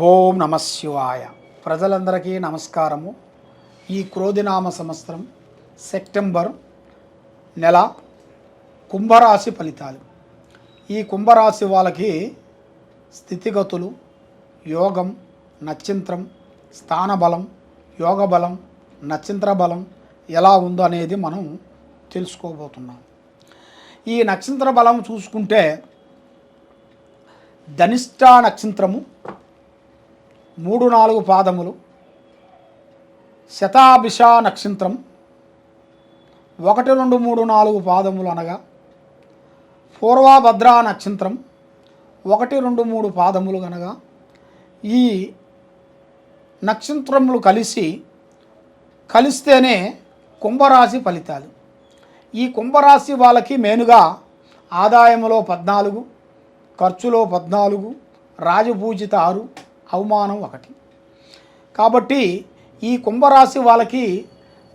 ఓం నమ శివాయ. ప్రజలందరికీ నమస్కారము. ఈ క్రోధినామ సంవత్సరం సెప్టెంబర్ నెల కుంభరాశి ఫలితాలు. ఈ కుంభరాశి వాళ్ళకి స్థితిగతులు, యోగం, నక్షత్రం, స్థానబలం, యోగ బలం, నక్షత్ర బలం ఎలా ఉందో అనేది మనం తెలుసుకోబోతున్నాం. ఈ నక్షత్ర బలం చూసుకుంటే ధనిష్ట నక్షత్రము 3-4 పాదములు, శతాభిష నక్షత్రం 1, 2, 3, 4 పాదములు అనగా పూర్వభద్ర నక్షత్రం 1, 2, 3 పాదములు అనగా ఈ నక్షత్రములు కలిస్తేనే కుంభరాశి ఫలితాలు. ఈ కుంభరాశి వాళ్ళకి మెయిన్గా ఆదాయంలో 14, ఖర్చులో 14, రాజపూజిత 6, అవమానం 1. కాబట్టి ఈ కుంభరాశి వాళ్ళకి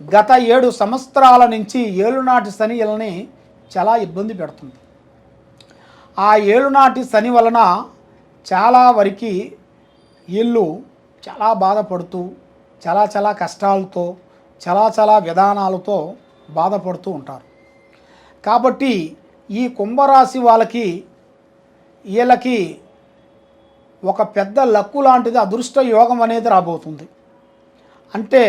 గత 7 సంవత్సరాల నుంచి ఏలునాటి శని వీళ్ళని చాలా ఇబ్బంది పెడుతుంది. ఆ ఏలునాటి శని వలన చాలా వరకు వీళ్ళు చాలా బాధపడుతూ చాలా కష్టాలతో చాలా విధానాలతో బాధపడుతూ ఉంటారు. కాబట్టి ఈ కుంభరాశి వీళ్ళకి ఒక పెద్ద లక్కు లాంటిది, అదృష్ట యోగం అనేది రాబోతుంది. అంటే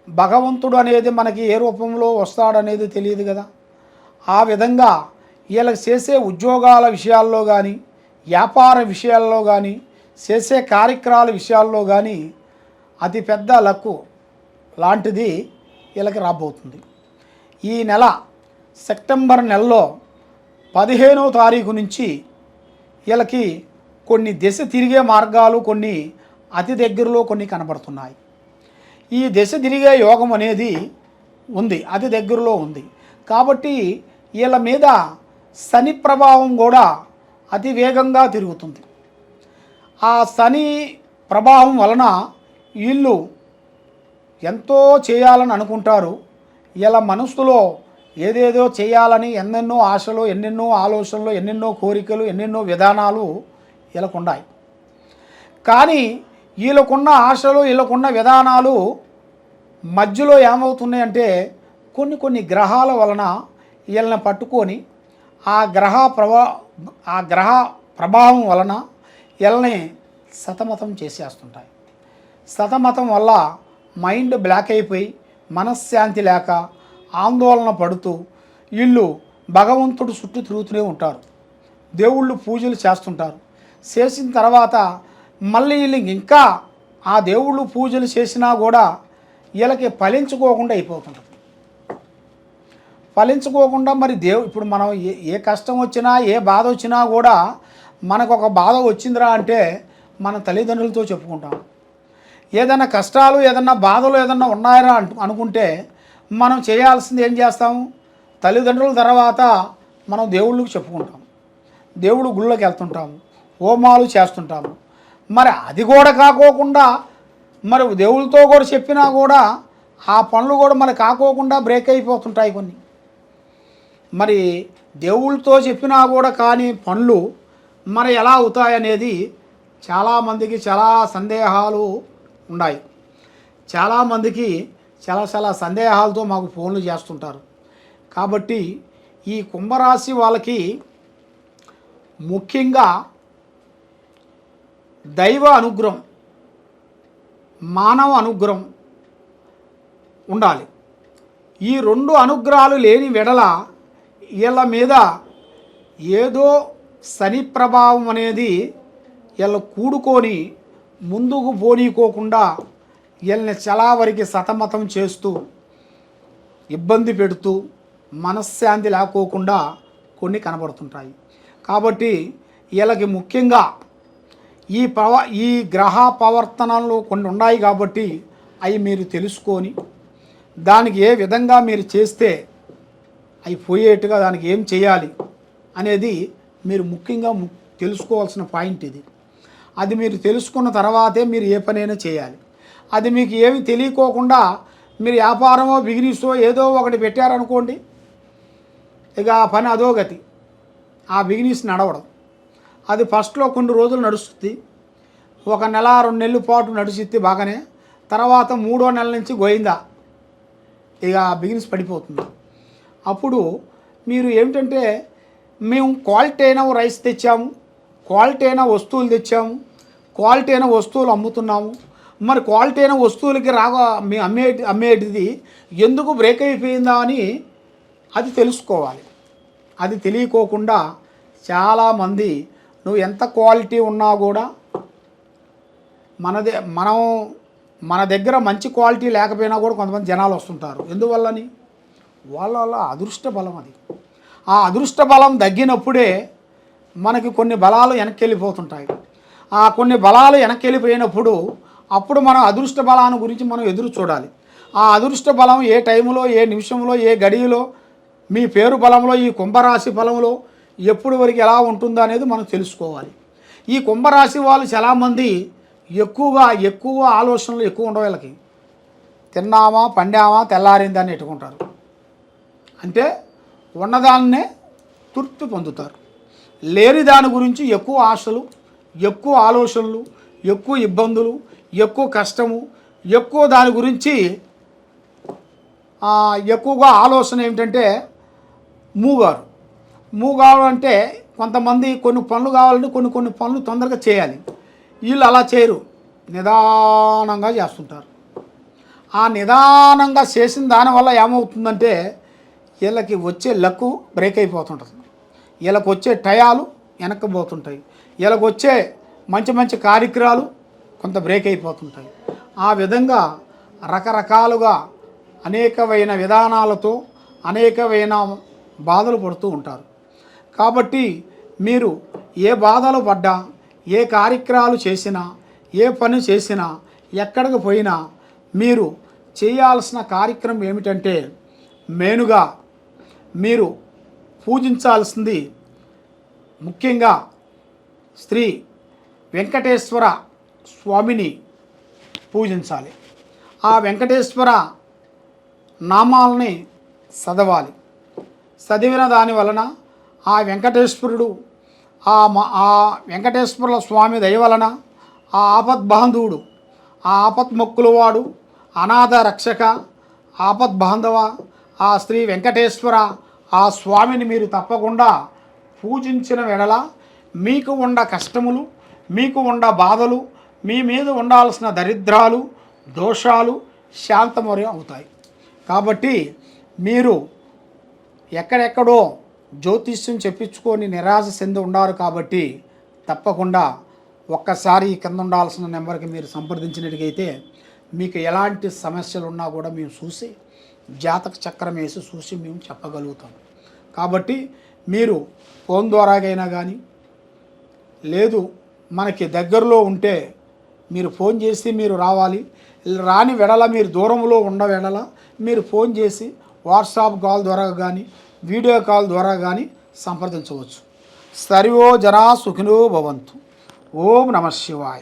భగవంతుడు అనేది మనకి ఏ రూపంలో వస్తాడనేది తెలియదు కదా. ఆ విధంగా వీళ్ళకి చేసే ఉద్యోగాల విషయాల్లో కానీ, వ్యాపార విషయాల్లో కానీ, చేసే కార్యక్రమాల విషయాల్లో కానీ అతి పెద్ద లక్కు లాంటిది వీళ్ళకి రాబోతుంది. ఈ నెల సెప్టెంబర్ నెలలో 15వ తారీఖు నుంచి వీళ్ళకి కొన్ని దశ తిరిగే మార్గాలు కొన్ని అతి దగ్గరలో కొన్ని కనబడుతున్నాయి. ఈ దశ తిరిగే యోగం అనేది ఉంది, అతి దగ్గరలో ఉంది. కాబట్టి వీళ్ళ మీద శని ప్రభావం కూడా అతి వేగంగా తిరుగుతుంది. ఆ శని ప్రభావం వలన వీళ్ళు ఎంతో చేయాలని అనుకుంటారు. వీళ్ళ మనసులో ఏదేదో చేయాలని ఎన్నెన్నో ఆశలు, ఎన్నెన్నో ఆలోచనలు, ఎన్నెన్నో కోరికలు, ఎన్నెన్నో విధానాలు వీళ్ళకు ఉన్నాయి. కానీ వీళ్ళకున్న ఆశలు, వీళ్ళకున్న విధానాలు మధ్యలో ఏమవుతున్నాయంటే కొన్ని గ్రహాల వలన వీళ్ళని పట్టుకొని ఆ గ్రహ ప్రభావం వలన వీళ్ళని సతమతం చేసేస్తుంటాయి. సతమతం వల్ల మైండ్ బ్లాక్ అయిపోయి మనశ్శాంతి లేక ఆందోళన పడుతూ వీళ్ళు భగవంతుడు చుట్టూ తిరుగుతూనే ఉంటారు. దేవుళ్ళు పూజలు చేస్తుంటారు. చేసిన తర్వాత మళ్ళీ వీళ్ళకి ఇంకా ఆ దేవుళ్ళు పూజలు చేసినా కూడా వీళ్ళకి ఫలించుకోకుండా అయిపోతుంటుంది. ఫలించుకోకుండా మరి ఇప్పుడు మనం ఏ కష్టం వచ్చినా, ఏ బాధ వచ్చినా కూడా మనకు ఒక బాధ వచ్చిందిరా అంటే మన తల్లిదండ్రులతో చెప్పుకుంటాం. ఏదైనా కష్టాలు, ఏదన్నా బాధలు ఏదన్నా ఉన్నాయరా అనుకుంటే మనం చేయాల్సింది ఏం చేస్తాము? తల్లిదండ్రుల తర్వాత మనం దేవుళ్ళకి చెప్పుకుంటాం, దేవుడు గుళ్ళకి వెళ్తుంటాము, హోమాలు చేస్తుంటాము. మరి అది కూడా కాకోకుండా మరి దేవుళ్ళతో కూడా చెప్పినా కూడా ఆ పనులు కూడా మరి కాకోకుండా బ్రేక్ అయిపోతుంటాయి కొన్ని. మరి దేవుళ్ళతో చెప్పినా కూడా కానీ పనులు మరి ఎలా అవుతాయనేది చాలామందికి చాలా సందేహాలు ఉన్నాయి. చాలామందికి చాలా సందేహాలతో మాకు ఫోన్లు చేస్తుంటారు. కాబట్టి ఈ కుంభరాశి వాళ్ళకి ముఖ్యంగా దైవ అనుగ్రహం, మానవ అనుగ్రహం ఉండాలి. ఈ 2 అనుగ్రహాలు లేని వెడల వీళ్ళ మీద ఏదో శని ప్రభావం అనేది వీళ్ళ కూడుకొని ముందుకు పోనీకోకుండా వీళ్ళని చాలా వరకు సతమతం చేస్తూ ఇబ్బంది పెడుతూ మనశ్శాంతి లేకోకుండా కొన్ని కనబడుతుంటాయి. కాబట్టి వీళ్ళకి ముఖ్యంగా ఈ గ్రహ ప్రవర్తనలు కొన్ని ఉన్నాయి. కాబట్టి అవి మీరు తెలుసుకొని దానికి ఏ విధంగా మీరు చేస్తే అవి పోయేట్టుగా దానికి ఏం చేయాలి అనేది మీరు ముఖ్యంగా తెలుసుకోవాల్సిన పాయింట్ ఇది. అది మీరు తెలుసుకున్న తర్వాతే మీరు ఏ పనైనా చేయాలి. అది మీకు ఏమి తెలియకోకుండా మీరు వ్యాపారమో బిజినెస్సో ఏదో ఒకటి పెట్టారనుకోండి, ఇక ఆ పని అదో గతి, ఆ బిజినెస్ నడవడం. అది ఫస్ట్లో కొన్ని రోజులు నడుస్తుంది, ఒక నెల 2 నెలల పాటు నడిచిద్ది బాగానే, తర్వాత 3వ నెల నుంచి గోయిందా ఇక బిజినెస్ పడిపోతుంది. అప్పుడు మీరు ఏమిటంటే మేము క్వాలిటీ అయిన రైస్ తెచ్చాము, క్వాలిటీ అయిన వస్తువులు తెచ్చాము, క్వాలిటీ అయిన వస్తువులు అమ్ముతున్నాము, మరి క్వాలిటీ అయిన వస్తువులకి మీ అమ్మేటిది ఎందుకు బ్రేక్ అయిపోయిందా అని అది తెలుసుకోవాలి. అది తెలియకోకుండా చాలామంది నువ్వు ఎంత క్వాలిటీ ఉన్నా కూడా మన దగ్గర మంచి క్వాలిటీ లేకపోయినా కూడా కొంతమంది జనాలు వస్తుంటారు. ఎందువల్లని? వాళ్ళ అదృష్ట బలం అది. ఆ అదృష్ట బలం తగ్గినప్పుడే మనకి కొన్ని బలాలు వెనక్కి వెళ్ళిపోతుంటాయి. ఆ కొన్ని బలాలు వెనక్కి వెళ్ళిపోయినప్పుడు అప్పుడు మనం అదృష్ట బలాన్ని గురించి మనం ఎదురు చూడాలి. ఆ అదృష్ట బలం ఏ టైంలో, ఏ నిమిషంలో, ఏ గడియలో, మీ పేరు బలంలో, ఈ కుంభరాశి బలంలో ఎప్పుడు వరకు ఎలా ఉంటుందో అనేది మనం తెలుసుకోవాలి. ఈ కుంభరాశి వాళ్ళు చాలామంది ఎక్కువ ఆలోచనలు ఎక్కువ ఉండవు. వీళ్ళకి తిన్నామా, పండామా, తెల్లారిందని ఎట్టుకుంటారు. అంటే ఉన్నదాన్నే తృప్తి పొందుతారు. లేని దాని గురించి ఎక్కువ ఆశలు, ఎక్కువ ఆలోచనలు, ఎక్కువ ఇబ్బందులు, ఎక్కువ కష్టము, ఎక్కువ దాని గురించి ఎక్కువగా ఆలోచన ఏమిటంటే మూగారు అంటే కొంతమంది కొన్ని పనులు కావాలంటే కొన్ని పనులు తొందరగా చేయాలి. వీళ్ళు అలా చేయరు, నిదానంగా చేస్తుంటారు. ఆ నిదానంగా చేసిన దానివల్ల ఏమవుతుందంటే వీళ్ళకి వచ్చే లక్కు బ్రేక్ అయిపోతుంటుంది, వీళ్ళకి వచ్చే టయాలు వెనక్కిపోతుంటాయి, వీళ్ళకి వచ్చే మంచి కార్యక్రమాలు కొంత బ్రేక్ అయిపోతుంటాయి. ఆ విధంగా రకరకాలుగా అనేకమైన విధానాలతో అనేకమైన బాధలు పడుతూ ఉంటారు. కాబట్టి మీరు ఏ బాధలు పడ్డా, ఏ కార్యక్రమాలు చేసినా, ఏ పని చేసినా, ఎక్కడికి పోయినా మీరు చేయాల్సిన కార్యక్రమం ఏమిటంటే మెయిన్గా మీరు పూజించాల్సింది ముఖ్యంగా శ్రీ వెంకటేశ్వర స్వామిని పూజించాలి. ఆ వెంకటేశ్వర నామాలని చదవాలి. చదివిన దాని వలన ఆ వెంకటేశ్వరుడు ఆ వెంకటేశ్వర స్వామి దయ వలన ఆ ఆపద్బాంధవుడు, ఆ ఆపత్మొక్కులవాడు, అనాథ రక్షక, ఆపద్బాంధవ ఆ శ్రీ వెంకటేశ్వర ఆ స్వామిని మీరు తప్పకుండా పూజించిన వెడల మీకు ఉండ కష్టములు, మీకు ఉండ బాధలు, మీ మీద ఉండాల్సిన దరిద్రాలు, దోషాలు శాంతమరి అవుతాయి. కాబట్టి మీరు ఎక్కడెక్కడో జ్యోతిష్యం చెప్పించుకొని నిరాశ చెంది ఉన్నారు. కాబట్టి తప్పకుండా ఒక్కసారి కింద ఉండాల్సిన నెంబర్కి మీరు సంప్రదించినట్టుగైతే మీకు ఎలాంటి సమస్యలు ఉన్నా కూడా మేము చూసి జాతక చక్రం వేసి చూసి మేము చెప్పగలుగుతాం. కాబట్టి మీరు ఫోన్ ద్వారాగైనా కానీ లేదు మనకి దగ్గరలో ఉంటే మీరు ఫోన్ చేసి మీరు రావాలి. రాని వెడల మీరు దూరంలో ఉన్న వెడల మీరు ఫోన్ చేసి వాట్సాప్ కాల్ ద్వారా కానీ వీడియో కాల్ ద్వారా కానీ సంప్రదించవచ్చు. సర్వో జనా సుఖినో భవంతు. ఓం నమః శివాయ.